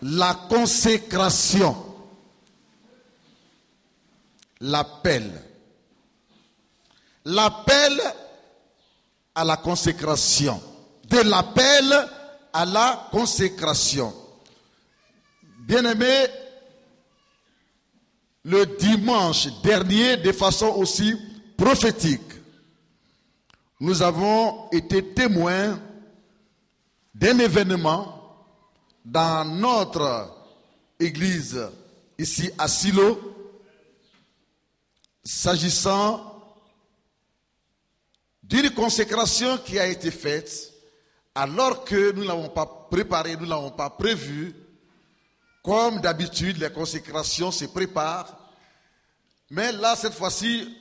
La consécration, l'appel à la consécration, de l'appel à la consécration. Bien-aimés, le dimanche dernier, de façon aussi prophétique, nous avons été témoins d'un événement dans notre église ici à Silo, s'agissant d'une consécration qui a été faite alors que nous ne l'avons pas préparée, nous ne l'avons pas prévue. Comme d'habitude, les consécrations se préparent. Mais là, cette fois-ci,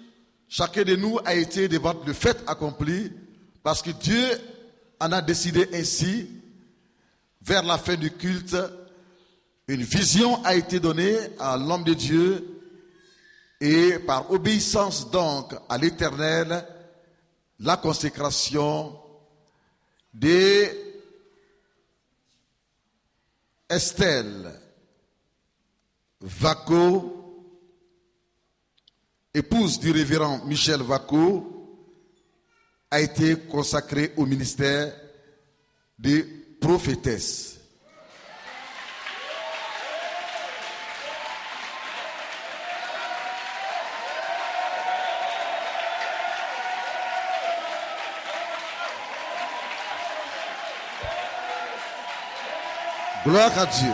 chacun de nous a été devant le fait accompli parce que Dieu en a décidé ainsi. Vers la fin du culte, une vision a été donnée à l'homme de Dieu et par obéissance donc à l'Éternel, la consécration d'Estelle, Vacco, épouse du révérend Michel Vacco, a été consacrée au ministère de prophétesse. Gloire à Dieu.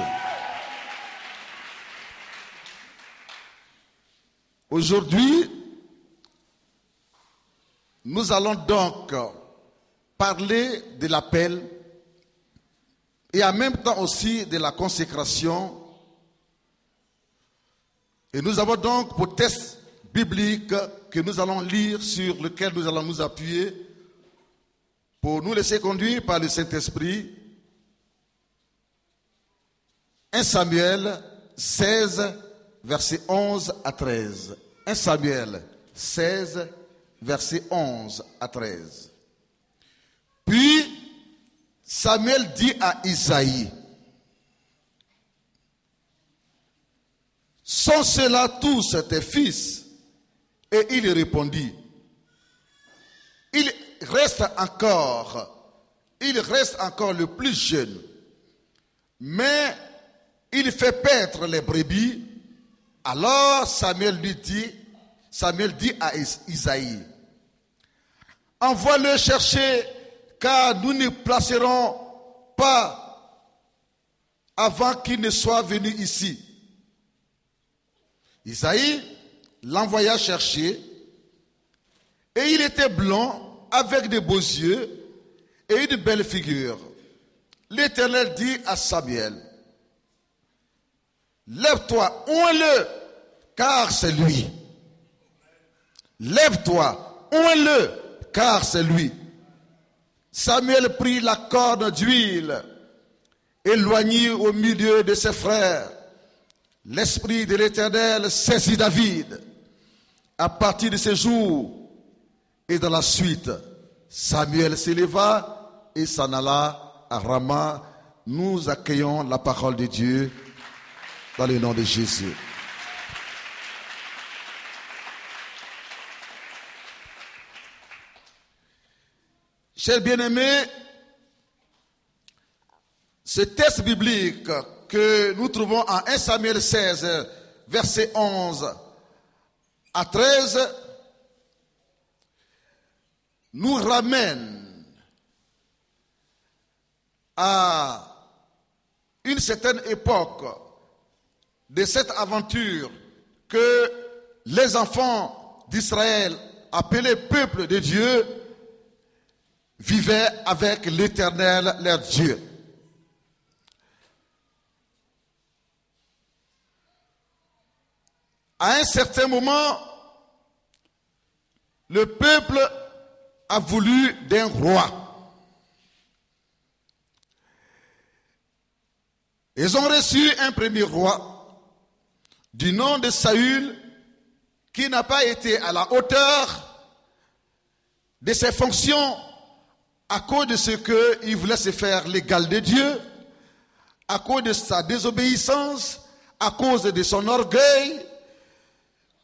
Aujourd'hui, nous allons donc parler de l'appel et en même temps aussi de la consécration. Et nous avons donc pour texte biblique que nous allons lire, sur lequel nous allons nous appuyer pour nous laisser conduire par le Saint-Esprit. 1 Samuel 16, versets 11 à 13. 1 Samuel 16, versets 11 à 13. Puis Samuel dit à Isaïe, sont ceux-là tous tes fils? Et il répondit, il reste encore le plus jeune, mais il fait paître les brebis. Alors Samuel dit à Isaïe, envoie-le chercher, car nous ne placerons pas avant qu'il ne soit venu ici. Isaïe l'envoya chercher, et il était blond, avec de beaux yeux et une belle figure. L'Éternel dit à Samuel, lève-toi, oins-le, car c'est lui. Lève-toi, oins-le, car c'est lui. Samuel prit la corne d'huile, éloigné au milieu de ses frères. L'Esprit de l'Éternel saisit David. À partir de ce jour et dans la suite, Samuel s'éleva et s'en alla à Rama. Nous accueillons la parole de Dieu dans le nom de Jésus. Chers bien-aimés, ce texte biblique que nous trouvons en 1 Samuel 16, versets 11 à 13, nous ramène à une certaine époque de cette aventure que les enfants d'Israël, appelés peuple de Dieu, vivaient avec l'Éternel, leur Dieu. À un certain moment, le peuple a voulu d'un roi. Ils ont reçu un premier roi du nom de Saül qui n'a pas été à la hauteur de ses fonctions à cause de ce qu'il voulait se faire l'égal de Dieu, à cause de sa désobéissance, à cause de son orgueil.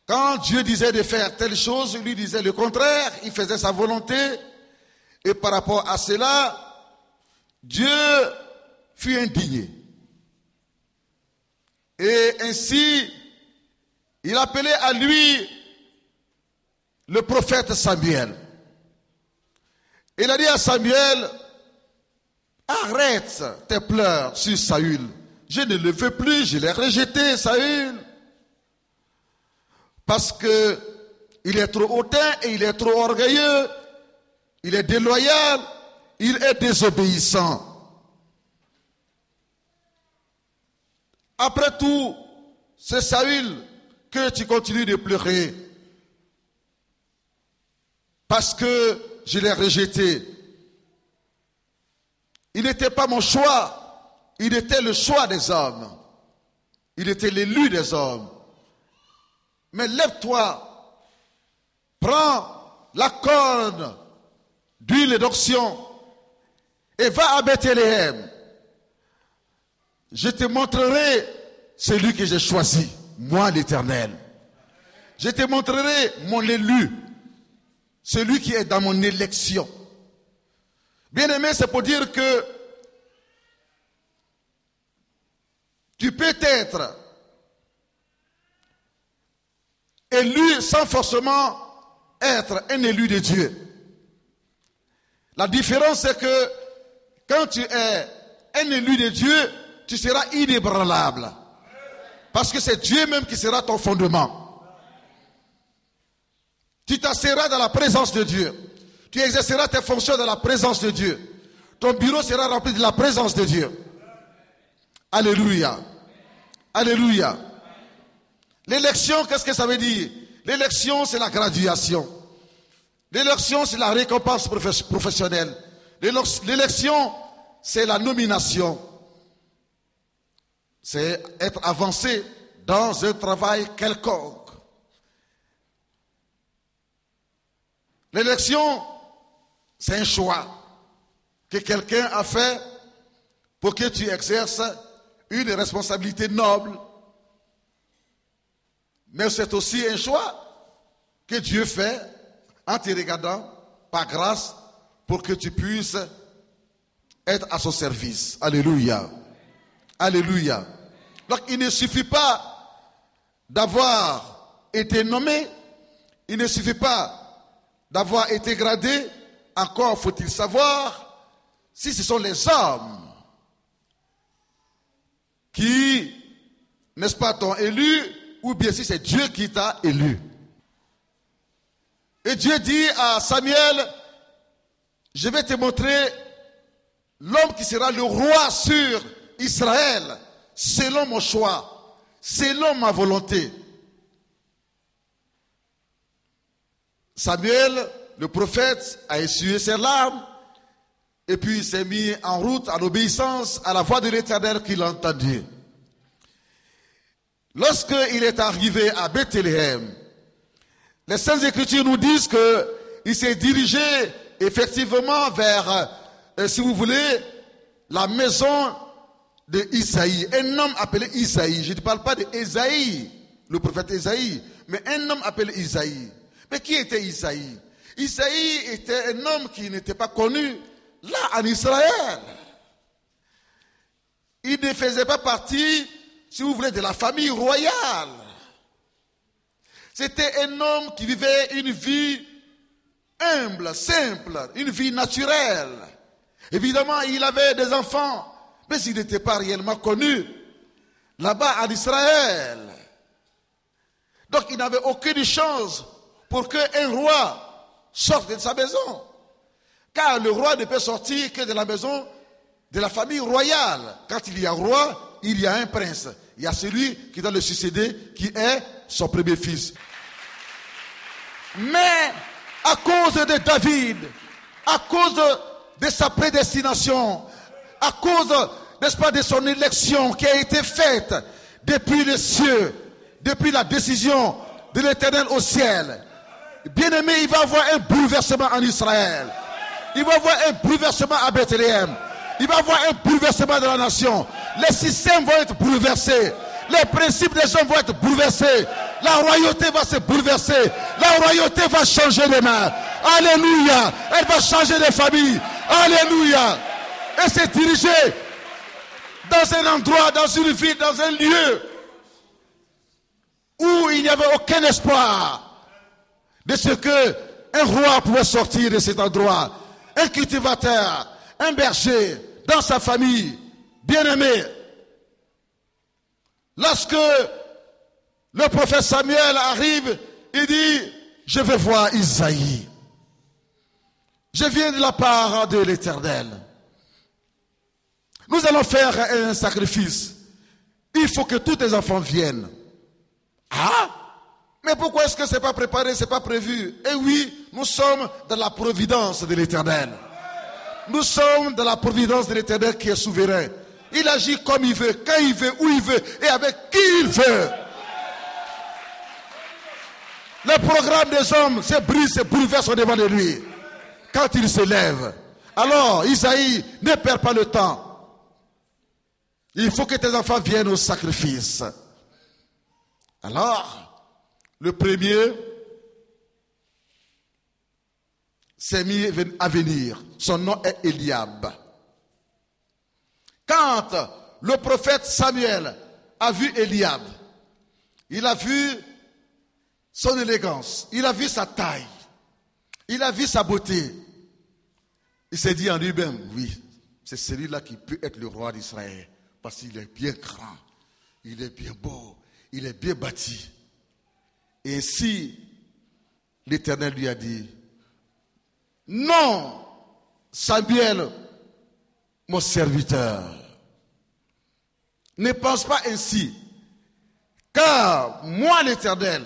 Quand Dieu disait de faire telle chose, lui disait le contraire, il faisait sa volonté. Et par rapport à cela, Dieu fut indigné. Et ainsi, il appelait à lui le prophète Samuel. Il a dit à Samuel, arrête tes pleurs sur Saül. Je ne le veux plus, je l'ai rejeté, Saül. Parce que il est trop hautain et il est trop orgueilleux, il est déloyal, il est désobéissant. Après tout, c'est Saül que tu continues de pleurer. Parce que je l'ai rejeté. Il n'était pas mon choix, il était le choix des hommes. Il était l'élu des hommes. Mais lève-toi, prends la corne d'huile d'onction et va à Bethléem. Je te montrerai celui que j'ai choisi, moi l'Éternel. Je te montrerai mon élu, celui qui est dans mon élection. Bien-aimé, c'est pour dire que tu peux être élu sans forcément être un élu de Dieu. La différence c'est que quand tu es un élu de Dieu, tu seras inébranlable. Parce que c'est Dieu même qui sera ton fondement. Tu t'asseras dans la présence de Dieu. Tu exerceras tes fonctions dans la présence de Dieu. Ton bureau sera rempli de la présence de Dieu. Alléluia. Alléluia. L'élection, qu'est-ce que ça veut dire? L'élection, c'est la graduation. L'élection, c'est la récompense professionnelle. L'élection, c'est la nomination. C'est être avancé dans un travail quelconque. L'élection, c'est un choix que quelqu'un a fait pour que tu exerces une responsabilité noble. Mais c'est aussi un choix que Dieu fait en te regardant par grâce pour que tu puisses être à son service. Alléluia. Alléluia. Donc il ne suffit pas d'avoir été nommé, il ne suffit pas d'avoir été gradé, encore faut-il savoir si ce sont les hommes qui, n'est-ce pas, t'ont élu, ou bien si c'est Dieu qui t'a élu. Et Dieu dit à Samuel, je vais te montrer l'homme qui sera le roi sur Israël, selon mon choix, selon ma volonté. Samuel, le prophète, a essuyé ses larmes et puis il s'est mis en route en obéissance à la voix de l'Éternel qu'il entendit. Lorsqu'il est arrivé à Bethléem, les Saintes Écritures nous disent qu'il s'est dirigé effectivement vers, si vous voulez, la maison de Isaïe. Un homme appelé Isaïe. Je ne parle pas d'Ésaïe, le prophète Ésaïe, mais un homme appelé Isaïe. Mais qui était Isaïe? Isaïe était un homme qui n'était pas connu là en Israël. Il ne faisait pas partie, si vous voulez, de la famille royale. C'était un homme qui vivait une vie humble, simple, une vie naturelle. Évidemment, il avait des enfants, mais il n'était pas réellement connu là-bas en Israël. Donc, il n'avait aucune chance pour qu'un roi sorte de sa maison. Car le roi ne peut sortir que de la maison de la famille royale. Quand il y a un roi, il y a un prince. Il y a celui qui doit le succéder, qui est son premier fils. Mais à cause de David, à cause de sa prédestination, à cause, n'est-ce pas, de son élection qui a été faite depuis les cieux, depuis la décision de l'Éternel au ciel, bien aimé, il va y avoir un bouleversement en Israël. Il va y avoir un bouleversement à Bethléem. Il va y avoir un bouleversement de la nation. Les systèmes vont être bouleversés. Les principes des hommes vont être bouleversés. La royauté va se bouleverser. La royauté va changer les mains. Alléluia. Elle va changer les familles. Alléluia. Et se diriger dans un endroit, dans une ville, dans un lieu où il n'y avait aucun espoir de ce qu'un roi pouvait sortir de cet endroit. Un cultivateur, un berger, dans sa famille, bien-aimé. Lorsque le prophète Samuel arrive, il dit, je vais voir Isaïe. Je viens de la part de l'Éternel. Nous allons faire un sacrifice. Il faut que tous tes enfants viennent. Ah, mais pourquoi est-ce que ce n'est pas préparé, ce n'est pas prévu? Eh oui, nous sommes dans la providence de l'Éternel. Nous sommes dans la providence de l'Éternel qui est souverain. Il agit comme il veut, quand il veut, où il veut et avec qui il veut. Le programme des hommes se brise, se bouleverse au devant de lui. Quand il se lève. Alors, Isaïe, ne perds pas le temps. Il faut que tes enfants viennent au sacrifice. Alors, le premier s'est mis à venir. Son nom est Eliab. Quand le prophète Samuel a vu Eliab, il a vu son élégance, il a vu sa taille, il a vu sa beauté. Il s'est dit en lui-même, oui, c'est celui-là qui peut être le roi d'Israël, parce qu'il est bien grand, il est bien beau, il est bien bâti. Et ainsi, l'Éternel lui a dit, non, Samuel, mon serviteur, ne pense pas ainsi, car moi, l'Éternel,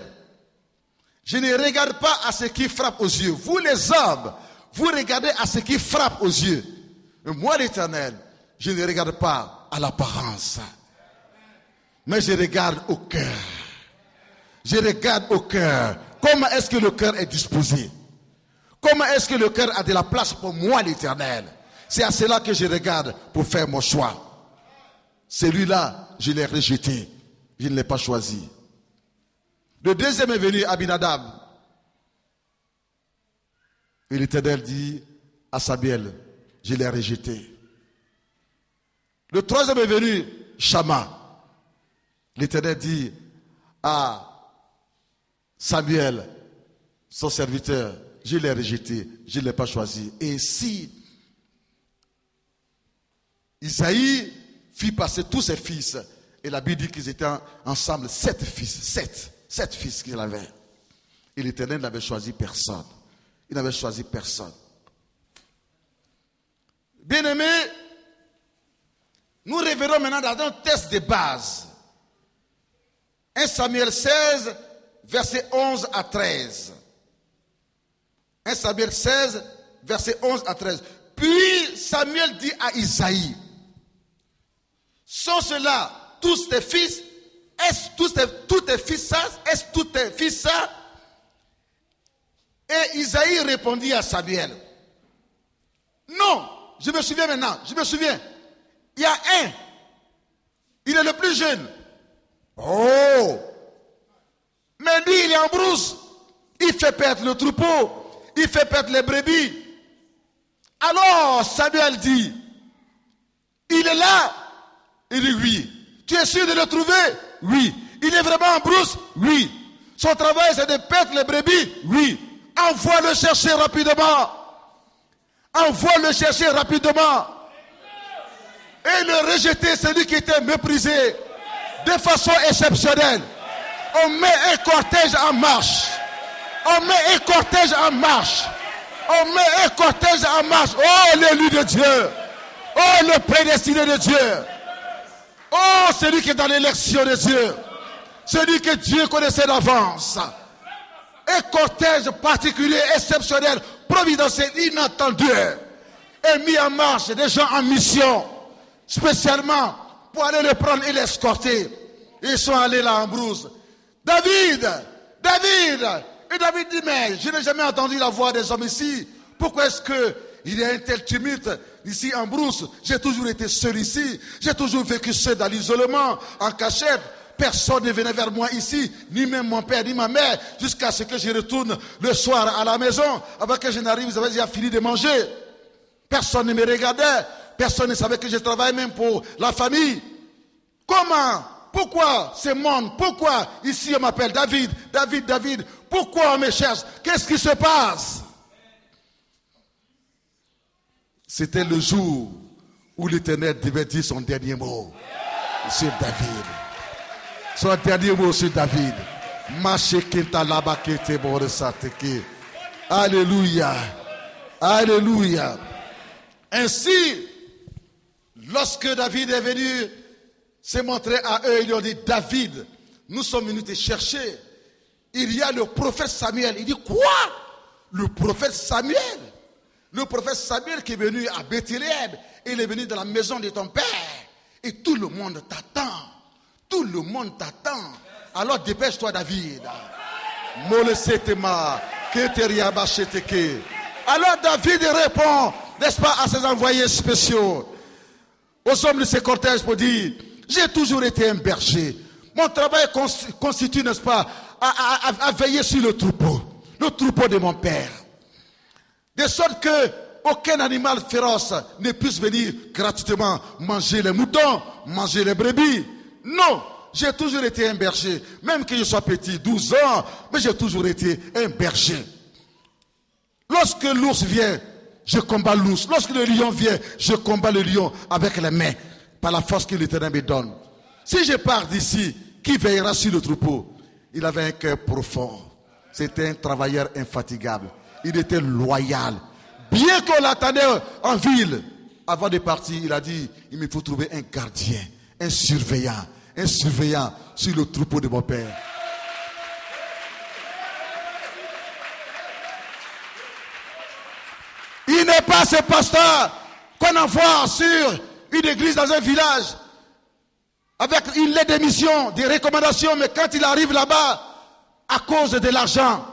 je ne regarde pas à ce qui frappe aux yeux. Vous, les hommes, vous regardez à ce qui frappe aux yeux. Mais moi, l'Éternel, je ne regarde pas à l'apparence, mais je regarde au cœur. Je regarde au cœur. Comment est-ce que le cœur est disposé? Comment est-ce que le cœur a de la place pour moi, l'Éternel? C'est à cela que je regarde pour faire mon choix. Celui-là, je l'ai rejeté. Je ne l'ai pas choisi. Le deuxième est venu, Abinadab. Et l'Éternel dit à Samuel, je l'ai rejeté. Le troisième est venu, Shama. L'Éternel dit à Samuel, son serviteur, je l'ai rejeté, je ne l'ai pas choisi. Et si Isaïe fit passer tous ses fils, et la Bible dit qu'ils étaient ensemble 7 fils, 7 fils qu'il avait. Et l'Éternel n'avait choisi personne. Il n'avait choisi personne. Bien-aimés, nous reverrons maintenant dans un test de base. 1 Samuel 16, versets 11 à 13. 1 Samuel 16, versets 11 à 13. Puis Samuel dit à Isaïe, sont ceux-là tous tes fils? Est-ce tous tes fils ça? Est-ce tous tes fils ça? Et Isaïe répondit à Samuel, non, je me souviens maintenant, je me souviens. Il y a un, il est le plus jeune. Oh! Mais lui, il est en brousse. Il fait perdre le troupeau. il fait perdre les brebis. Alors Samuel dit, il est là. Il dit oui. Tu es sûr de le trouver? Oui. Il est vraiment en brousse? Oui. Son travail c'est de perdre les brebis? Oui. Envoie le chercher rapidement. Envoie le chercher rapidement. Et le rejeter, celui qui était méprisé de façon exceptionnelle. On met un cortège en marche. On met un cortège en marche. On met un cortège en marche. Oh, l'élu de Dieu. Oh, le prédestiné de Dieu. Oh, celui qui est dans l'élection de Dieu. Celui que Dieu connaissait d'avance. Un cortège particulier, exceptionnel, providentiel, inattendu. Et mis en marche des gens en mission. Spécialement pour aller le prendre et l'escorter. Ils sont allés là en brousse. David. Et David dit, mais je n'ai jamais entendu la voix des hommes ici. Pourquoi est-ce qu'il y a un tel tumulte ici en brousse? J'ai toujours été seul ici. J'ai toujours vécu seul dans l'isolement, en cachette. Personne ne venait vers moi ici, ni même mon père, ni ma mère, jusqu'à ce que je retourne le soir à la maison. Avant que je n'arrive, vous avez déjà fini de manger. Personne ne me regardait. Personne ne savait que je travaillais même pour la famille. Comment? Pourquoi ce monde? Pourquoi ici on m'appelle David? Pourquoi on me cherche? Qu'est-ce qui se passe? C'était le jour où l'Éternel devait dire son dernier mot sur David. Son dernier mot sur David. Alléluia. Alléluia. Ainsi, lorsque David est venu se montrer à eux, ils lui ont dit, David, nous sommes venus te chercher. Il y a le prophète Samuel. Il dit, quoi? Le prophète Samuel? Le prophète Samuel qui est venu à Bethléem. Il est venu dans la maison de ton père. Et tout le monde t'attend. Tout le monde t'attend. Alors dépêche-toi, David. Alors David répond, n'est-ce pas, à ses envoyés spéciaux, aux hommes de ce cortège pour dire, j'ai toujours été un berger. Mon travail constitue, n'est-ce pas, à veiller sur le troupeau de mon père. De sorte que aucun animal féroce ne puisse venir gratuitement manger les moutons, manger les brebis. Non, j'ai toujours été un berger. Même que je sois petit, 12 ans, mais j'ai toujours été un berger. Lorsque l'ours vient, je combats l'ours. Lorsque le lion vient, je combats le lion avec les mains, par la force que l'Éternel me donne. Si je pars d'ici, qui veillera sur le troupeau? Il avait un cœur profond. C'était un travailleur infatigable. Il était loyal. Bien qu'on l'attendait en ville, avant de partir, il a dit, il me faut trouver un gardien, un surveillant sur le troupeau de mon père. Il n'est pas ce pasteur qu'on envoie sur une église dans un village avec une lettre d'émission, des recommandations, mais quand il arrive là-bas, à cause de l'argent,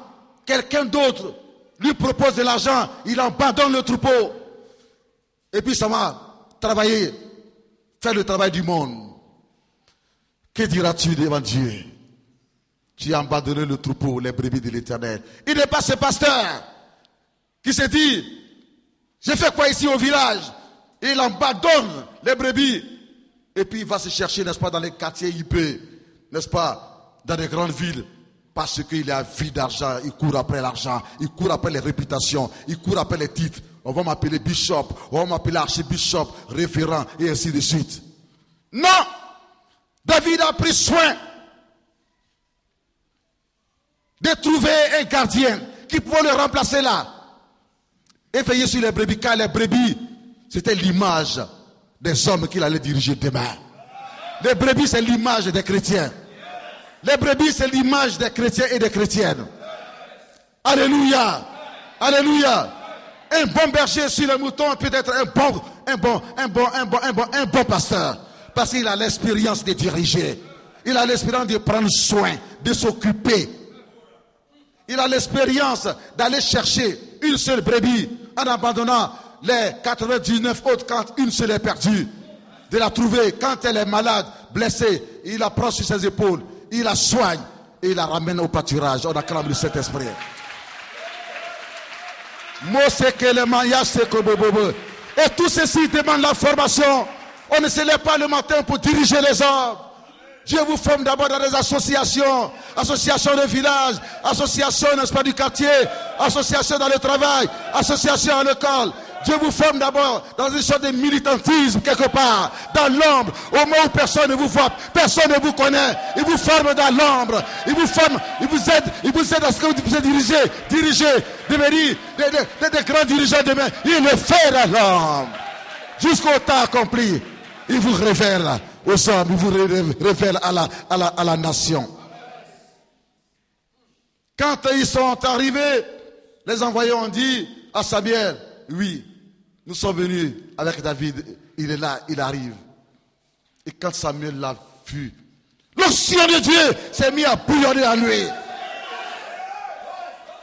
quelqu'un d'autre lui propose de l'argent, il abandonne le troupeau. Et puis ça va travailler, faire le travail du monde. Que diras-tu devant Dieu? Tu as abandonné le troupeau, les brebis de l'Éternel. Il n'est pas ce pasteur qui se dit, j'ai fait quoi ici au village? Il abandonne les brebis. Et puis il va se chercher, n'est-ce pas, dans les quartiers IP, n'est-ce pas, dans les grandes villes. Parce qu'il a envie d'argent, il court après l'argent, il court après les réputations, il court après les titres. On va m'appeler bishop, on va m'appeler archibishop, référent, et ainsi de suite. Non! David a pris soin de trouver un gardien qui pouvait le remplacer là. Et veiller sur les brebis, car les brebis, c'était l'image des hommes qu'il allait diriger demain. Les brebis, c'est l'image des chrétiens. Les brebis, c'est l'image des chrétiens et des chrétiennes. Alléluia. Alléluia. Un bon berger sur les moutons peut être un bon pasteur. Parce qu'il a l'expérience de diriger. Il a l'expérience de prendre soin, de s'occuper. Il a l'expérience d'aller chercher une seule brebis en abandonnant les 99 autres quand une seule est perdue. De la trouver quand elle est malade, blessée, il la prend sur ses épaules, il la soigne et il la ramène au pâturage. On acclame le Saint-Esprit. Et tout ceci demande la formation. On ne se lève pas le matin pour diriger les hommes. Dieu vous forme d'abord dans des associations, associations de village, associations, n'est-ce pas, du quartier, associations dans le travail, associations à l'école. Dieu vous forme d'abord dans une sorte de militantisme quelque part, dans l'ombre, au moment où personne ne vous voit, personne ne vous connaît. Il vous forme dans l'ombre, il vous forme, il vous aide à ce que vous puissiez diriger, devenir des grands dirigeants demain. Il le fait dans l'ombre. Jusqu'au temps accompli, il vous révèle aux hommes, il vous révèle à la nation. Quand ils sont arrivés, les envoyés ont dit à Samuel, oui, nous sommes venus avec David, il est là, il arrive. Et quand Samuel l'a vu, l'onction de Dieu s'est mis à bouillonner en lui.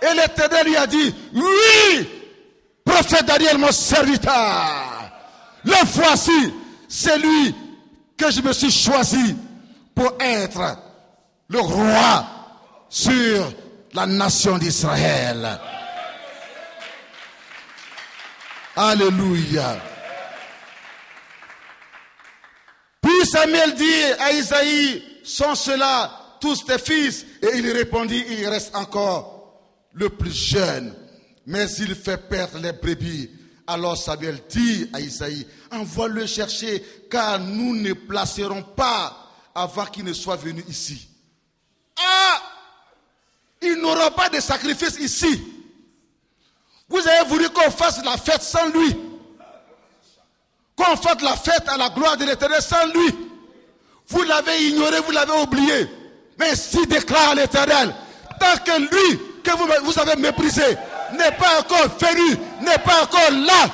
Et l'Éternel lui a dit, oui, prophète Daniel, mon serviteur, le voici, c'est lui que je me suis choisi pour être le roi sur la nation d'Israël. Alléluia. Puis Samuel dit à Isaïe, sont ceux-là tous tes fils? Et il répondit, il reste encore le plus jeune, mais il fait perdre les brebis. Alors Samuel dit à Isaïe, envoie-le chercher, car nous ne placerons pas avant qu'il ne soit venu ici. Ah! Il n'aura pas de sacrifice ici. Vous avez voulu qu'on fasse la fête sans lui. Qu'on fasse la fête à la gloire de l'Éternel sans lui. Vous l'avez ignoré, vous l'avez oublié. Mais si déclare l'Éternel, tant que lui que vous avez méprisé n'est pas encore venu, n'est pas encore là,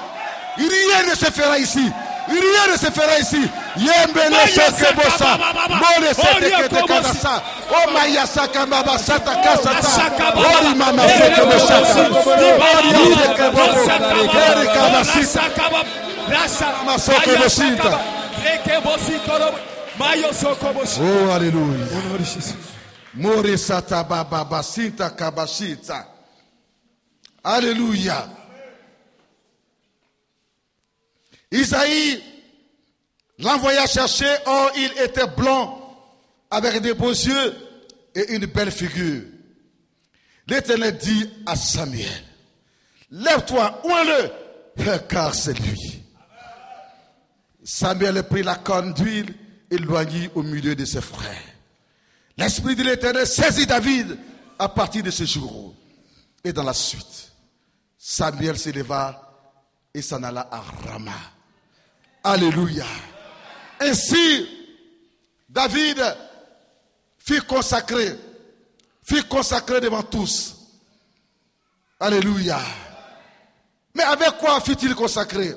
rien ne se fera ici. Rien ne se fera ici. Yembele Shekebosa. Mole Sete Kadasa. Oh Mayasa Kambaba Sata Kasata. Ori Mama Shekebosa. Ori Shekebobo. Eri Kabasita. Masokebosita. Oh Alléluia. Mori Sata Baba Basita Kabasita. Alléluia. Isaïe l'envoya chercher, or il était blond, avec des beaux yeux et une belle figure. L'Éternel dit à Samuel, lève-toi, oins-le, car c'est lui. Samuel prit la corne d'huile et l'éloignit au milieu de ses frères. L'Esprit de l'Éternel saisit David à partir de ce jour. Et dans la suite, Samuel s'éleva et s'en alla à Rama. Alléluia. Ainsi, David fut consacré devant tous. Alléluia. Mais avec quoi fut-il consacré?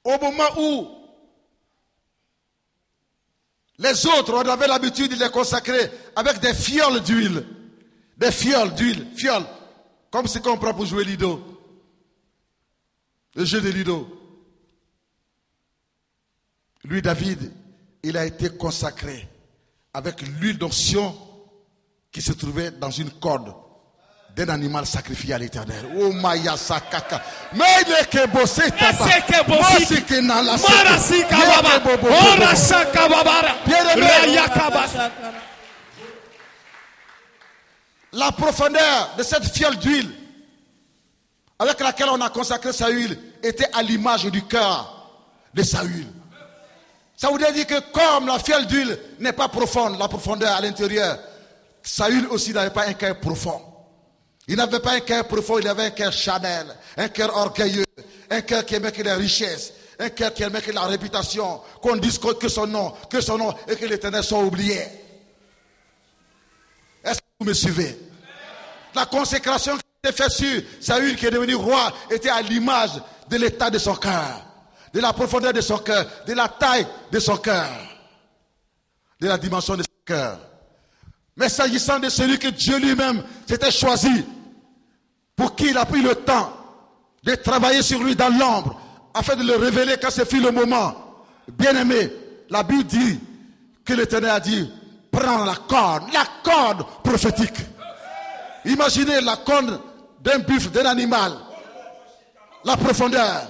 Au moment où les autres, on avait l'habitude de les consacrer avec des fioles d'huile. Des fioles d'huile, fioles. Comme ce qu'on prend pour jouer Lido. Le jeu de Lido. Lui, David, il a été consacré avec l'huile d'onction qui se trouvait dans une corde d'un animal sacrifié à l'Éternel. Oh Maya Sakaka. Mais il est que bossé taba. Moi c'est que n'a la la profondeur de cette fiole d'huile avec laquelle on a consacré Saül était à l'image du cœur de Saül. Ça voudrait dire que comme la fiole d'huile n'est pas profonde, la profondeur à l'intérieur, Saül aussi n'avait pas un cœur profond. Il n'avait pas un cœur profond, il avait un cœur charnel, un cœur orgueilleux, un cœur qui aimait que les richesses, un cœur qui aimait que la réputation, qu'on dise que son nom et que l'Éternel soit oublié. Est-ce que vous me suivez? La consécration qui était faite sur Saül qui est devenu roi était à l'image de l'état de son cœur, de la profondeur de son cœur, de la taille de son cœur, de la dimension de son cœur. Mais s'agissant de celui que Dieu lui-même s'était choisi, pour qui il a pris le temps de travailler sur lui dans l'ombre, afin de le révéler quand ce fut le moment. Bien-aimé, la Bible dit que l'Éternel a dit, prends la corde prophétique. Imaginez la corde d'un buffle, d'un animal. La profondeur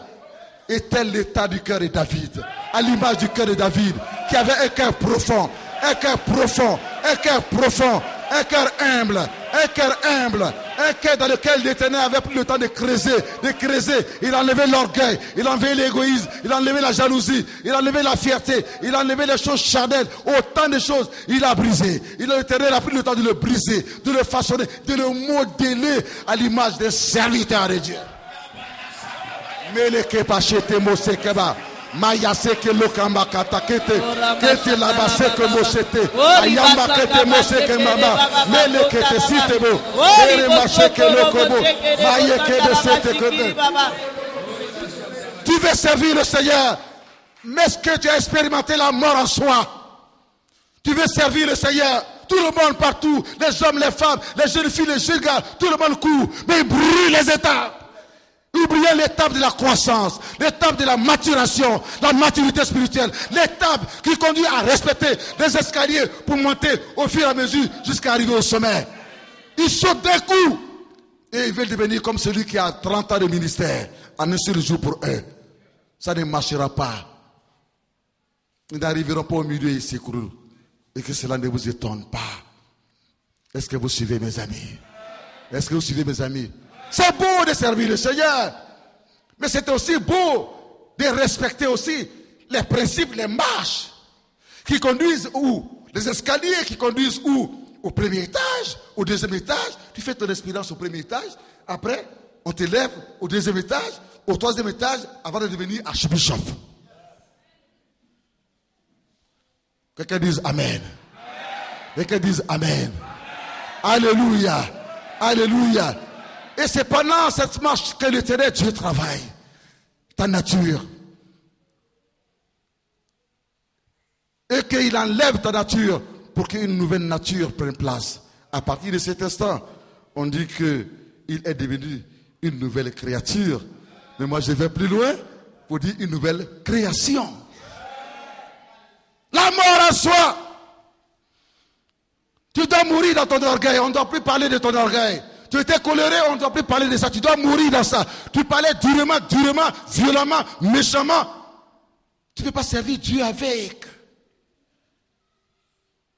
était l'état du cœur de David, à l'image du cœur de David, qui avait un cœur profond, un cœur profond, un cœur profond, un cœur humble, un cœur humble, un cœur dans lequel l'Éternel avait pris le temps de creuser, de creuser. Il a enlevé l'orgueil, il a enlevé l'égoïsme, il a enlevé la jalousie, il a enlevé la fierté, il a enlevé les choses charnelles, autant de choses, il a brisé. L'Éternel a pris le temps de le briser, de le façonner, de le modeler à l'image des serviteurs de Dieu. Meleke pachete mosekeba. Mayaseke lokamba katakete kete labaseke mosete ayamba kete moseke mama melekete sitebo ere macheke lokobo mayeke besete kete. Tu veux servir le Seigneur, mais est-ce que tu as expérimenté la mort en soi? Tu veux servir le Seigneur, tout le monde partout, les hommes, les femmes, les jeunes filles, les jeunes gars, tout le monde court, mais il brûle les étapes. Oubliez l'étape de la croissance, l'étape de la maturation, la maturité spirituelle, l'étape qui conduit à respecter les escaliers pour monter au fur et à mesure jusqu'à arriver au sommet. Ils sautent d'un coup et ils veulent devenir comme celui qui a 30 ans de ministère en un seul jour pour eux. Ça ne marchera pas. Ils n'arriveront pas au milieu et ils s'écroulent. Et que cela ne vous étonne pas. Est-ce que vous suivez mes amis? Est-ce que vous suivez mes amis? C'est beau de servir le Seigneur, mais c'est aussi beau de respecter aussi les principes, les marches qui conduisent où? Les escaliers qui conduisent où? Au premier étage, au deuxième étage. Tu fais ton expérience au premier étage, après on t'élève au deuxième étage, au troisième étage, avant de devenir archbishop. Quelqu'un dise Amen. Quelqu'un dise Amen. Alléluia. Alléluia. Et c'est pendant cette marche que l'Éternel Dieu travaille. Ta nature. Et qu'il enlève ta nature pour qu'une nouvelle nature prenne place. À partir de cet instant, on dit qu'il est devenu une nouvelle créature. Mais moi je vais plus loin pour dire une nouvelle création. La mort en soi. Tu dois mourir dans ton orgueil. On ne doit plus parler de ton orgueil. Tu étais coléré, on ne doit plus parler de ça. Tu dois mourir dans ça. Tu parlais durement, violemment, méchamment. Tu ne peux pas servir Dieu avec.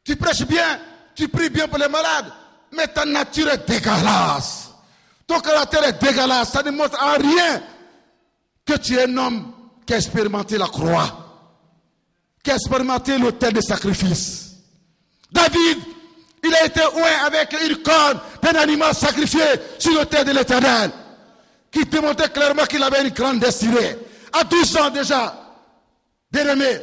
Tu prêches bien, tu pries bien pour les malades, mais ta nature est dégueulasse. Ton caractère est dégueulasse. Ça ne montre en rien que tu es un homme qui a expérimenté la croix, qui a expérimenté l'autel de sacrifice. David, il a été oint avec une corne d'un animal sacrifié sur l'autel de l'Éternel, qui démontrait clairement qu'il avait une grande destinée. À 12 ans déjà, bien-aimé.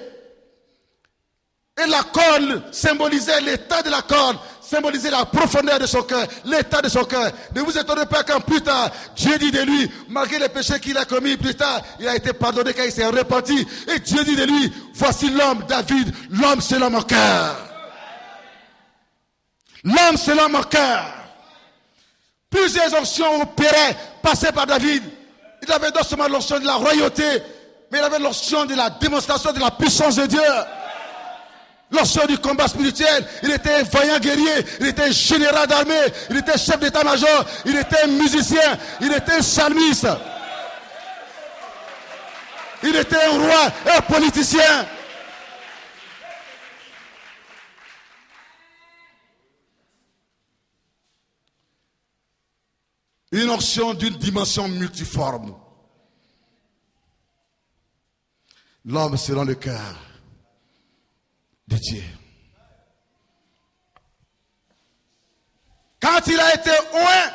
Et la corne symbolisait l'état de la corne, symbolisait la profondeur de son cœur, l'état de son cœur. Ne vous étonnez pas quand plus tard, Dieu dit de lui, malgré les péchés qu'il a commis plus tard, il a été pardonné quand il s'est repenti. Et Dieu dit de lui, voici l'homme, David, l'homme selon mon cœur. L'homme selon mon cœur. Plusieurs options opéraient, passaient par David. Il avait non seulement l'option de la royauté, mais il avait l'option de la démonstration de la puissance de Dieu. L'option du combat spirituel. Il était un vaillant guerrier, il était un général d'armée, il était chef d'état-major, il était un musicien, il était un psalmiste. Il était un roi, un politicien. Une option d'une dimension multiforme. L'homme selon le cœur de Dieu. Quand il a été oint,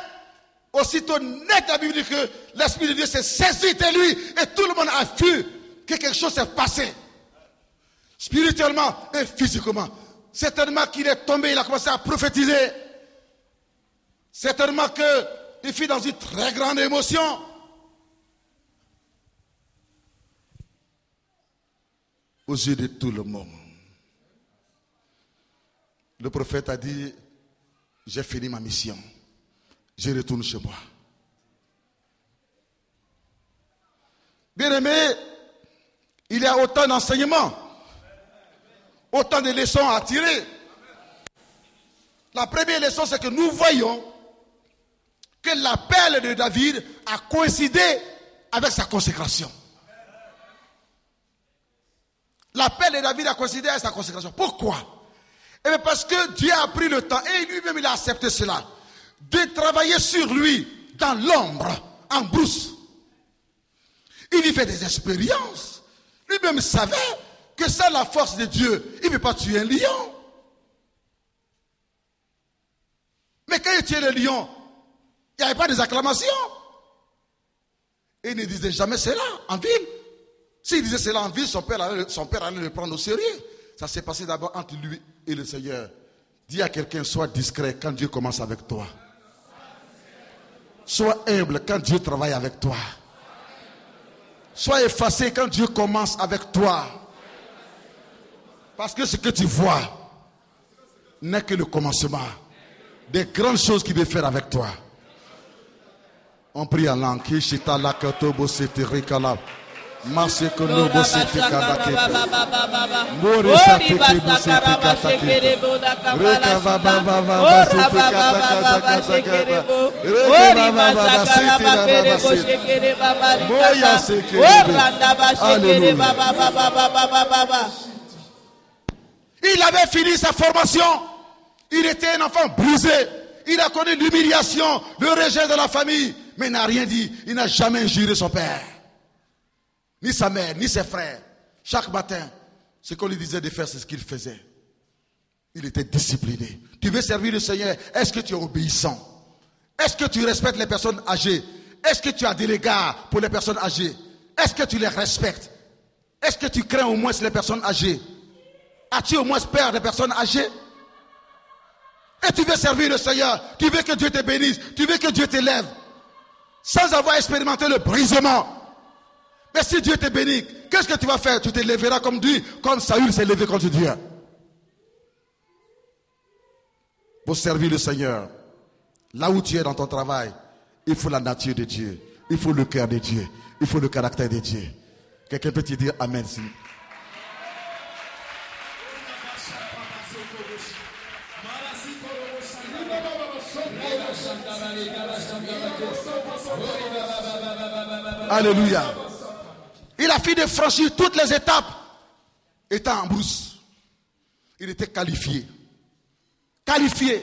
aussitôt net la Bible dit que l'Esprit de Dieu s'est saisi de lui et tout le monde a vu que quelque chose s'est passé. Spirituellement et physiquement. Certainement qu'il est tombé, il a commencé à prophétiser. Certainement qu'il fut dans une très grande émotion. Aux yeux de tout le monde. Le prophète a dit, j'ai fini ma mission. Je retourne chez moi. Bien-aimé, il y a autant d'enseignements, autant de leçons à tirer. La première leçon, c'est que nous voyons que que l'appel de David a coïncidé avec sa consécration. L'appel de David a coïncidé avec sa consécration. Pourquoi? Eh bien parce que Dieu a pris le temps, et lui-même il a accepté cela, de travailler sur lui dans l'ombre, en brousse. Il y fait des expériences. Lui-même savait que sans la force de Dieu, il ne peut pas tuer un lion. Mais quand il tuait le lion, il n'y avait pas des acclamations. Et il ne disait jamais cela en ville. S'il disait cela en ville, son père allait le prendre au sérieux. Ça s'est passé d'abord entre lui et le Seigneur. Dis à quelqu'un, sois discret quand Dieu commence avec toi. Sois humble quand Dieu travaille avec toi. Sois effacé quand Dieu commence avec toi. Parce que ce que tu vois n'est que le commencement des grandes choses qu'il veut faire avec toi. On prie en langue. Il avait fini sa formation. Il était un enfant brisé. Il a connu l'humiliation, le rejet de la famille. Mais il n'a rien dit. Il n'a jamais injurié son père. Ni sa mère, ni ses frères. Chaque matin, ce qu'on lui disait de faire, c'est ce qu'il faisait. Il était discipliné. Tu veux servir le Seigneur, est-ce que tu es obéissant? Est-ce que tu respectes les personnes âgées? Est-ce que tu as des regards pour les personnes âgées? Est-ce que tu les respectes? Est-ce que tu crains au moins les personnes âgées? As-tu au moins peur des personnes âgées? Et tu veux servir le Seigneur, tu veux que Dieu te bénisse, tu veux que Dieu t'élève, sans avoir expérimenté le brisement. Mais si Dieu te bénit, qu'est-ce que tu vas faire? Tu te lèveras comme Dieu, comme Saül s'est levé contre Dieu. Pour servir le Seigneur, là où tu es dans ton travail, il faut la nature de Dieu, il faut le cœur de Dieu, il faut le caractère de Dieu. Quelqu'un peut te dire Amen. Alléluia. Il a fini de franchir toutes les étapes. Étant en brousse. Il était qualifié. Qualifié.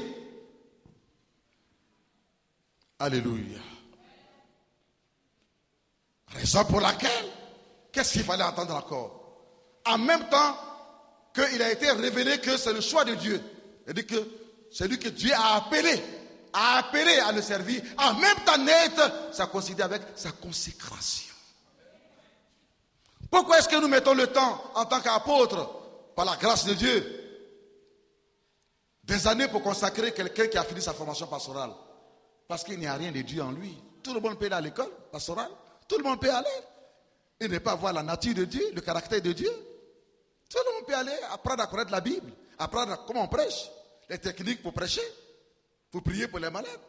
Alléluia. Raison pour laquelle, qu'est-ce qu'il fallait entendre encore? En même temps qu'il a été révélé que c'est le choix de Dieu. C'est-à-dire que c'est lui que Dieu a appelé à le servir. En même temps net, ça coïncide avec sa consécration. Pourquoi est-ce que nous mettons le temps en tant qu'apôtre, par la grâce de Dieu, des années pour consacrer quelqu'un qui a fini sa formation pastorale? Parce qu'il n'y a rien de Dieu en lui. Tout le monde peut aller à l'école pastorale. Tout le monde peut aller. Et ne pas voir la nature de Dieu, le caractère de Dieu. Tout le monde peut aller apprendre à connaître la Bible, apprendre comment on prêche, les techniques pour prêcher, pour prier pour les malades.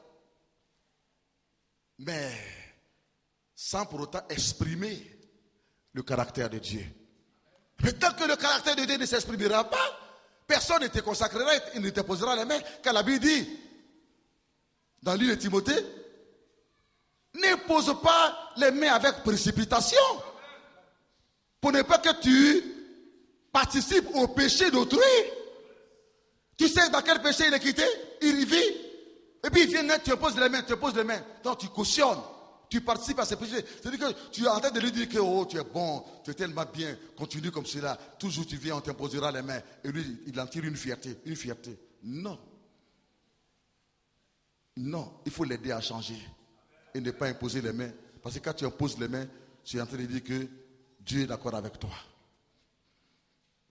Mais sans pour autant exprimer le caractère de Dieu. Mais tant que le caractère de Dieu ne s'exprimera pas, personne ne te consacrera, il ne te posera les mains. Car la Bible dit, dans l'île de Timothée, ne pose pas les mains avec précipitation, pour ne pas que tu participes au péché d'autrui. Tu sais dans quel péché il est quitté? Il y vit. Et puis il vient, tu poses les mains, Donc tu cautionnes. Tu participes à ces péchés. C'est-à-dire que tu es en train de lui dire que oh, tu es bon, tu es tellement bien, continue comme cela. Toujours tu viens, on t'imposera les mains. Et lui, il en tire une fierté. Non. Non, il faut l'aider à changer. Et ne pas imposer les mains. Parce que quand tu imposes les mains, tu es en train de dire que Dieu est d'accord avec toi.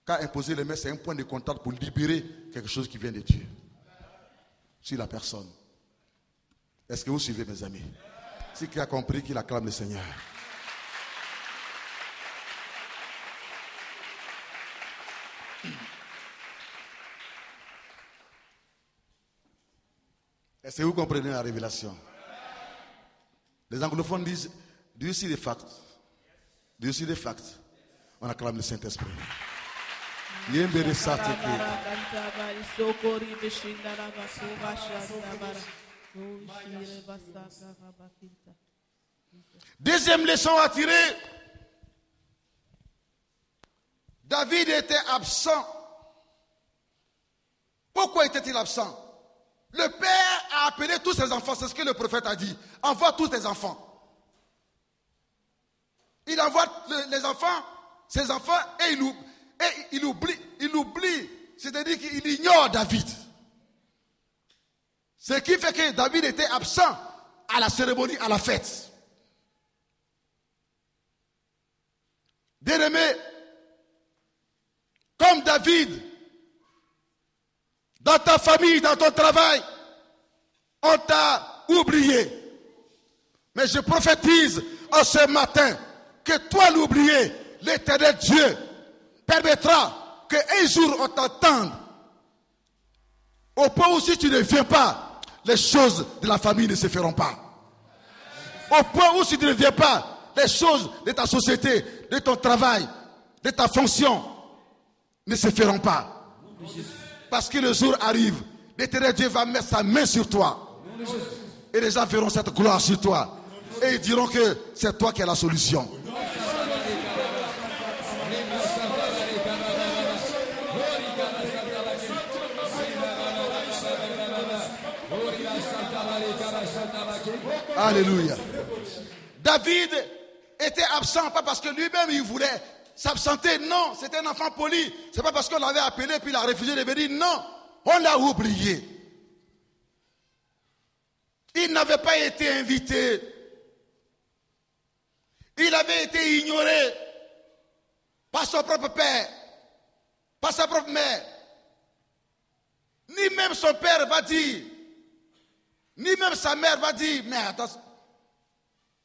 Quand imposer les mains, c'est un point de contact pour libérer quelque chose qui vient de Dieu. Sur la personne. Est-ce que vous suivez, mes amis? C'est qui a compris qu'il acclame le Seigneur. Est-ce que vous comprenez la révélation? Les anglophones disent, do you see the facts? Do you see the facts? On acclame le Saint-Esprit. Deuxième leçon à tirer. David était absent. Pourquoi était-il absent? Le père a appelé tous ses enfants. C'est ce que le prophète a dit. Envoie tous tes enfants. Il envoie les enfants, ses enfants, et il oublie. C'est-à-dire qu'il ignore David. Ce qui fait que David était absent à la cérémonie, à la fête. Bien-aimé, comme David, dans ta famille, dans ton travail, on t'a oublié. Mais je prophétise en ce matin que toi l'oublié, l'Éternel Dieu permettra qu'un jour on t'entende. Au point où si tu ne viens pas, les choses de la famille ne se feront pas. Au point où si tu ne viens pas, les choses de ta société, de ton travail, de ta fonction ne se feront pas. Parce que le jour arrive, l'Éternel Dieu va mettre sa main sur toi. Et les gens verront cette gloire sur toi. Et ils diront que c'est toi qui as la solution. Alléluia. David était absent, pas parce que lui-même il voulait s'absenter. Non, c'était un enfant poli. C'est pas parce qu'on l'avait appelé puis il a refusé de venir. Non, on l'a oublié. Il n'avait pas été invité. Il avait été ignoré par son propre père, par sa propre mère. Ni même son père va dire, ni même sa mère va dire, mais attends,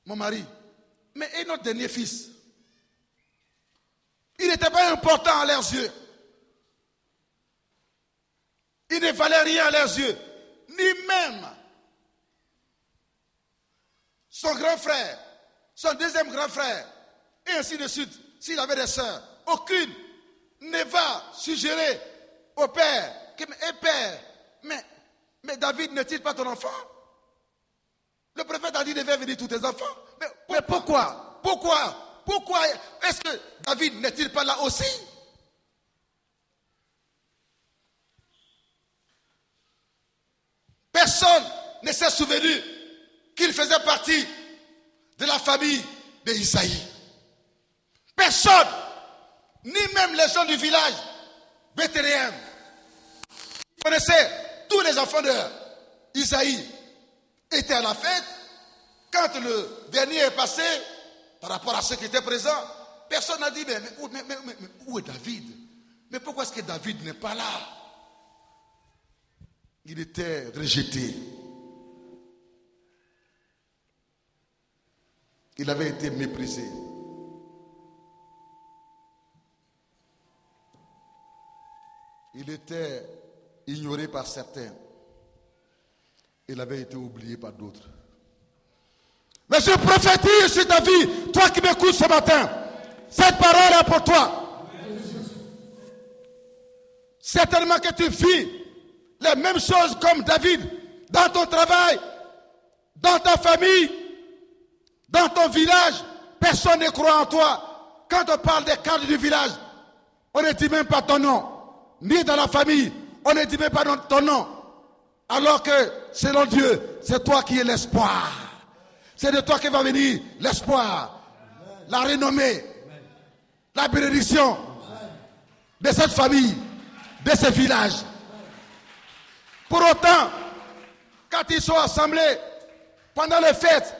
mon mari, mais et notre dernier fils? Il n'était pas important à leurs yeux. Il ne valait rien à leurs yeux. Ni même son grand frère, son deuxième grand frère, et ainsi de suite, s'il avait des sœurs, aucune ne va suggérer au père, père, mais David n'est-il pas ton enfant? Le prophète a dit de faire venir tous tes enfants. Mais pourquoi? Pourquoi est-ce que David n'est-il pas là aussi? Personne ne s'est souvenu qu'il faisait partie de la famille d'Isaïe. Personne, ni même les gens du village Bethléem, connaissaient tous les enfants d'Isaïe. Étaient à la fête. Quand le dernier est passé, par rapport à ceux qui étaient présents, personne n'a dit, mais où est David? Mais pourquoi est-ce que David n'est pas là? Il était rejeté. Il avait été méprisé. Il était ignoré par certains. Il avait été oublié par d'autres. Mais je prophétise sur ta vie, toi qui m'écoutes ce matin, cette parole est pour toi. Certainement que tu vis les mêmes choses comme David dans ton travail, dans ta famille, dans ton village. Personne ne croit en toi. Quand on parle des cadres du village, on ne dit même pas ton nom. Ni dans la famille, on ne dit même pas ton nom. Alors que, selon Dieu, c'est toi qui es l'espoir. C'est de toi qui va venir l'espoir, la renommée, la bénédiction de cette famille, de ce village. Pour autant, quand ils sont assemblés pendant les fêtes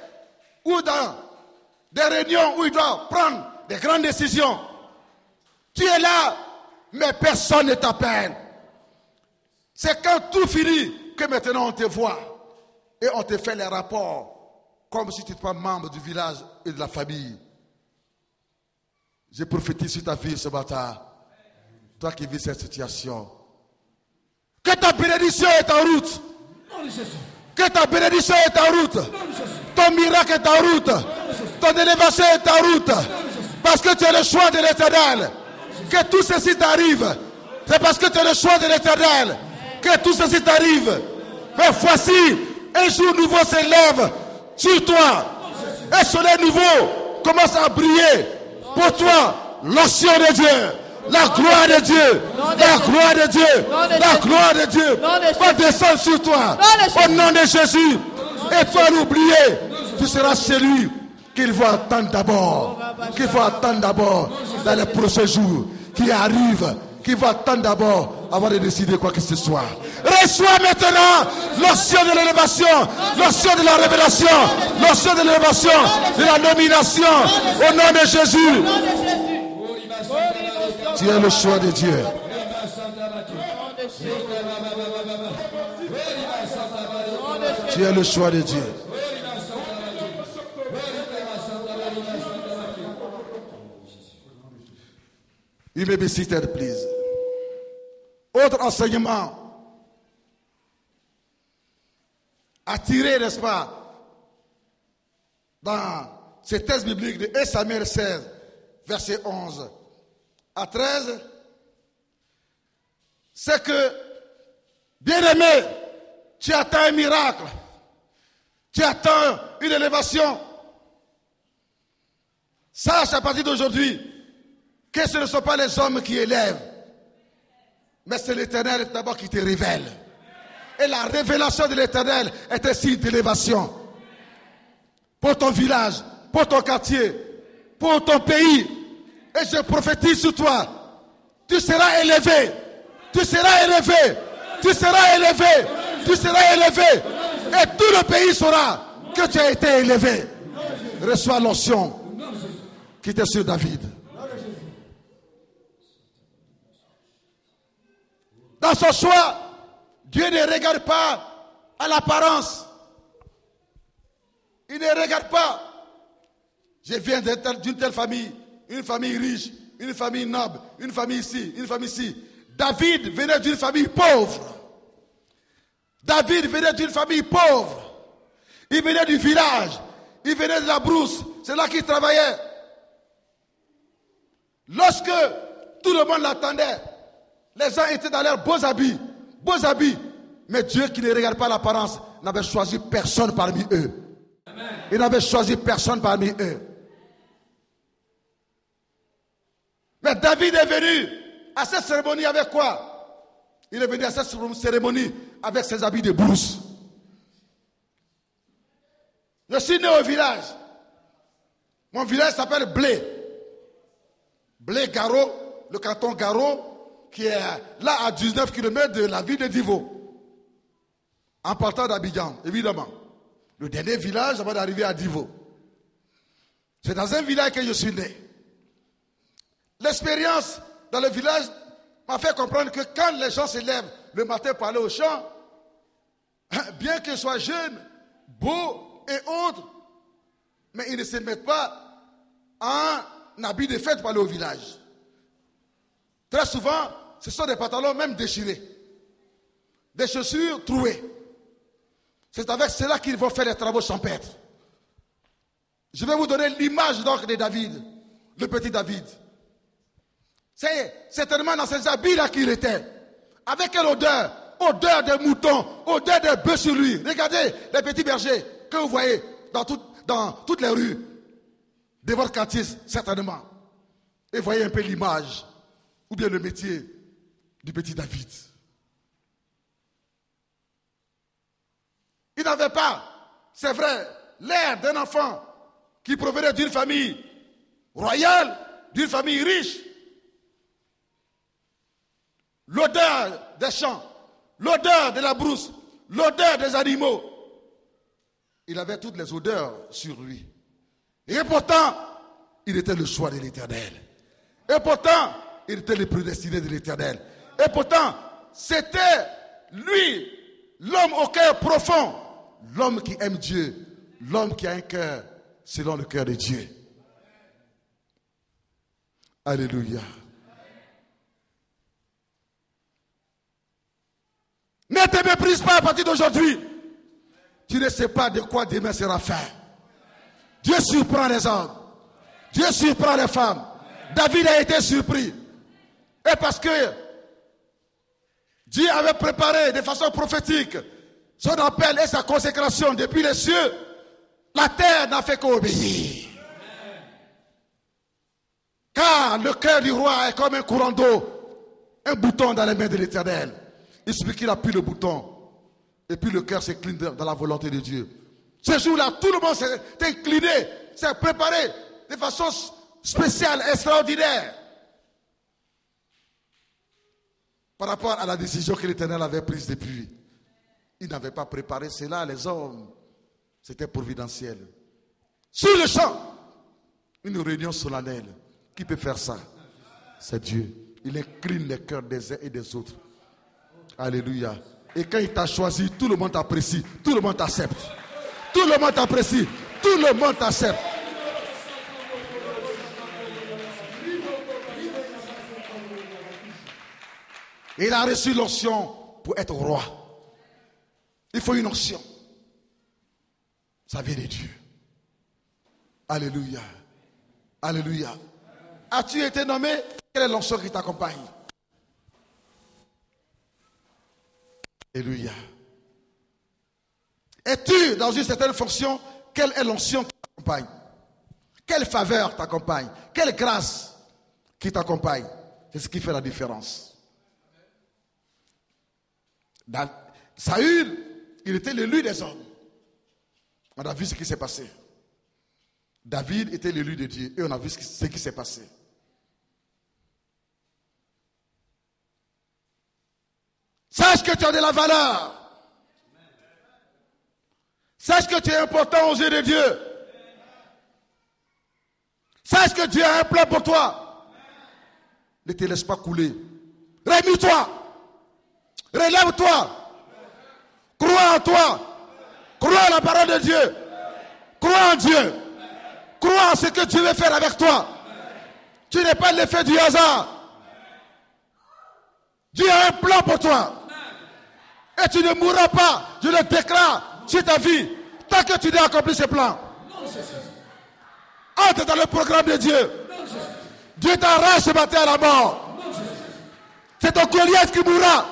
ou dans des réunions où ils doivent prendre des grandes décisions, tu es là, mais personne ne t'appelle. C'est quand tout finit que maintenant on te voit et on te fait les rapports comme si tu étais pas membre du village et de la famille. Je prophétise sur ta vie ce matin, toi qui vis cette situation. Que ta bénédiction est en route. Que ta bénédiction est en route. Ton miracle est en route. Ton élévation est en route. Parce que tu es le choix de l'Éternel. Que tout ceci t'arrive. C'est parce que tu es le choix de l'Éternel que tout ceci t'arrive. Mais voici Un jour nouveau s'élève sur toi. Un soleil nouveau commence à briller pour toi. L'onction de Dieu. La gloire de Dieu. La gloire de Dieu. La gloire de Dieu va descendre sur toi. Au nom de Jésus. Et toi l'oublier. Tu seras celui qu'il faut attendre d'abord. Qu'il faut attendre d'abord dans les prochains jours. Qui arrive. Qu'il faut attendre d'abord avant de décider quoi que ce soit. Reçois maintenant l'onction de l'élévation, l'onction de la révélation, l'onction de l'élévation, de la nomination. Au nom de Jésus. Tu es le choix de Dieu. Tu es le choix de Dieu. You may be seated, please. Autre enseignement à tirer, n'est-ce pas, dans ces textes bibliques de 1 Samuel 16, verset 11 à 13, c'est que, bien-aimé, tu attends un miracle, tu attends une élévation. Sache à partir d'aujourd'hui que ce ne sont pas les hommes qui élèvent, mais c'est l'Éternel d'abord qui te révèle. Et la révélation de l'Éternel est un signe d'élévation. Pour ton village, pour ton quartier, pour ton pays. Et je prophétise sur toi. Tu seras élevé. Tu seras élevé. Tu seras élevé. Tu seras élevé. Et tout le pays saura que tu as été élevé. Reçois l'onction qui était sur David. Dans son choix, Dieu ne regarde pas à l'apparence. Il ne regarde pas. Je viens d'une telle famille, une famille riche, une famille noble, une famille ici, une famille ici. David venait d'une famille pauvre. David venait d'une famille pauvre. Il venait du village. Il venait de la brousse. C'est là qu'il travaillait. Lorsque tout le monde l'attendait, les gens étaient dans leurs beaux habits. Beaux habits. Mais Dieu qui ne regarde pas l'apparence n'avait choisi personne parmi eux. Il n'avait choisi personne parmi eux. Mais David est venu à cette cérémonie avec quoi? Il est venu à cette cérémonie avec ses habits de brousse. Je suis né au village. Mon village s'appelle Blé. Blé Garo, le canton Garo, qui est là à 19 km de la ville de Divo. En partant d'Abidjan, évidemment. Le dernier village avant d'arriver à Divo. C'est dans un village que je suis né. L'expérience dans le village m'a fait comprendre que quand les gens se lèvent le matin pour aller au champ, bien qu'ils soient jeunes, beaux et autres, mais ils ne se mettent pas en habit de fête pour aller au village. Très souvent, ce sont des pantalons même déchirés, des chaussures trouées. C'est avec cela qu'ils vont faire les travaux champêtres. Je vais vous donner l'image donc de David, le petit David. C'est certainement dans ces habits-là qu'il était. Avec quelle odeur? Odeur de mouton, odeur de bœuf sur lui. Regardez les petits bergers que vous voyez dans toutes les rues de votre quartier, certainement. Et voyez un peu l'image, ou bien le métier du petit David. Il n'avait pas, c'est vrai, l'air d'un enfant qui provenait d'une famille royale, d'une famille riche. L'odeur des champs, l'odeur de la brousse, l'odeur des animaux. Il avait toutes les odeurs sur lui. Et pourtant, il était le choix de l'Éternel. Et pourtant, il était le prédestiné de l'Éternel. Et pourtant, c'était lui, l'homme au cœur profond, l'homme qui aime Dieu, l'homme qui a un cœur selon le cœur de Dieu. Alléluia. Ne te méprise pas à partir d'aujourd'hui. Tu ne sais pas de quoi demain sera fait. Dieu surprend les hommes. Dieu surprend les femmes. David a été surpris. Et parce que Dieu avait préparé de façon prophétique son appel et sa consécration depuis les cieux, la terre n'a fait qu'obéir. Car le cœur du roi est comme un courant d'eau, un bouton dans les mains de l'Éternel. Il suffit qu'il appuie le bouton et puis le cœur s'incline dans la volonté de Dieu. Ce jour-là, tout le monde s'est incliné, s'est préparé de façon spéciale, extraordinaire, par rapport à la décision que l'Éternel avait prise depuis. Il n'avait pas préparé cela, les hommes. C'était providentiel. Sur le champ, une réunion solennelle. Qui peut faire ça? C'est Dieu. Il incline les cœurs des uns et des autres. Alléluia. Et quand il t'a choisi, tout le monde t'apprécie, tout le monde t'accepte. Tout le monde t'apprécie, tout le monde t'accepte. Et il a reçu l'onction pour être roi. Il faut une onction. Ça vient de Dieu. Alléluia. Alléluia. As-tu été nommé? Quelle est l'onction qui t'accompagne? Alléluia. Es-tu dans une certaine fonction? Quelle est l'onction qui t'accompagne? Quelle faveur t'accompagne? Quelle grâce qui t'accompagne? C'est ce qui fait la différence. Saül, il était l'élu des hommes. On a vu ce qui s'est passé. David était l'élu de Dieu et on a vu ce qui s'est passé. Sache que tu as de la valeur. Sache que tu es important aux yeux de Dieu. Sache que Dieu a un plan pour toi. Ne te laisse pas couler. Réunis-toi. Relève-toi. Crois en toi. Crois en la parole de Dieu. Crois en Dieu. Crois en ce que Dieu veut faire avec toi. Tu n'es pas l'effet du hasard. Dieu a un plan pour toi. Et tu ne mourras pas. Je le déclare sur ta vie. Tant que tu n'as accompli ce plan. Entre dans le programme de Dieu. Dieu t'arrache ce matin à la mort. C'est ton Goliath qui mourra.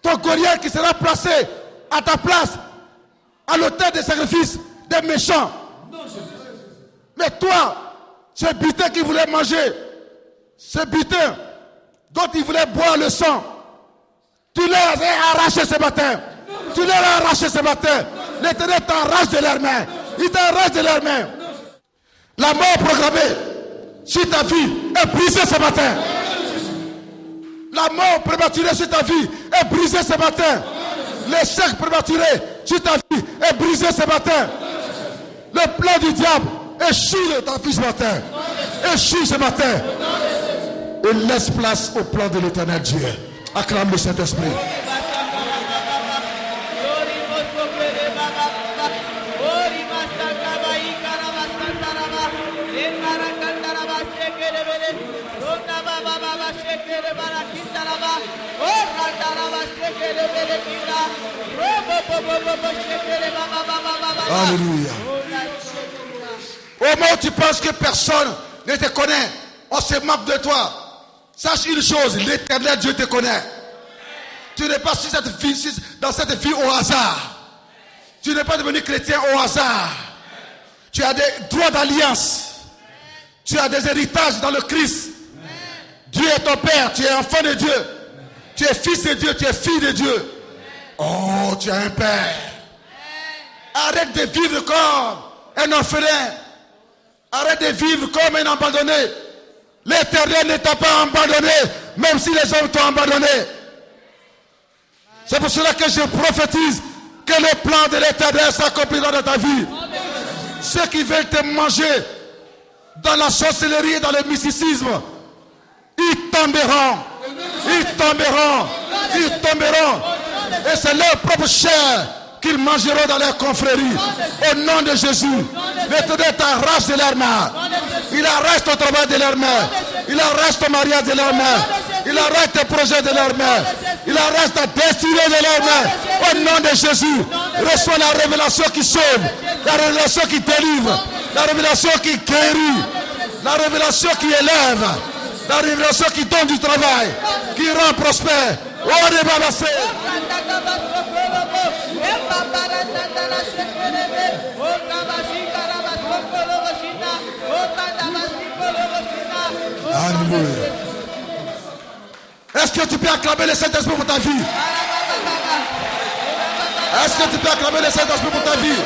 Ton Goliath qui sera placé à ta place. À l'autel des sacrifices des méchants. Mais toi, ce butin qui voulait manger, ce butin dont il voulait boire le sang, tu leur as arraché ce matin. Tu leur as arraché ce matin. L'Éternel t'arrache de leurs mains. Il t'arrache de leurs mains. La mort programmée sur ta vie est brisée ce matin. La mort prématurée sur ta vie est brisée ce matin. L'échec prématuré sur ta vie est brisé ce matin. Le plan du diable échoue de ta vie ce matin. Échoue ce matin. Et laisse place au plan de l'Éternel Dieu. Acclame le Saint-Esprit. Alléluia. Au moment où tu penses que personne ne te connaît, on se moque de toi. Sache une chose, l'Éternel Dieu te connaît. Tu n'es pas dans cette vie au hasard. Tu n'es pas devenu chrétien au hasard. Tu as des droits d'alliance. Tu as des héritages dans le Christ. Dieu est ton Père, tu es enfant de Dieu. Tu es fils de Dieu, tu es fille de Dieu. Oh, tu as un Père. Arrête de vivre comme un orphelin. Arrête de vivre comme un abandonné. L'Éternel ne t'a pas abandonné, même si les hommes t'ont abandonné. C'est pour cela que je prophétise que le plan de l'Éternel s'accomplira dans ta vie. Ceux qui veulent te manger dans la sorcellerie et dans le mysticisme, ils tomberont. Ils tomberont. Ils tomberont. Et c'est leur propre chair qu'ils mangeront dans leurs confréries. Au nom de Jésus, l'Éternel t'arrache de leurs mains. Il arrache ton travail de leurs mains. Il arrache ton mariage de leurs mains. Il arrache tes projets de leurs mains. Il arrache ta destinée de leurs mains. Au nom de Jésus, reçois la révélation qui sauve, la révélation qui délivre, la révélation qui guérit, la révélation qui élève, la révélation qui donne du travail, qui rend prospère. Oh, Alléluia. Est-ce que tu peux acclamer le Saint-Esprit pour ta vie? Est-ce que tu peux acclamer le Saint-Esprit pour ta vie?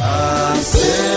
I say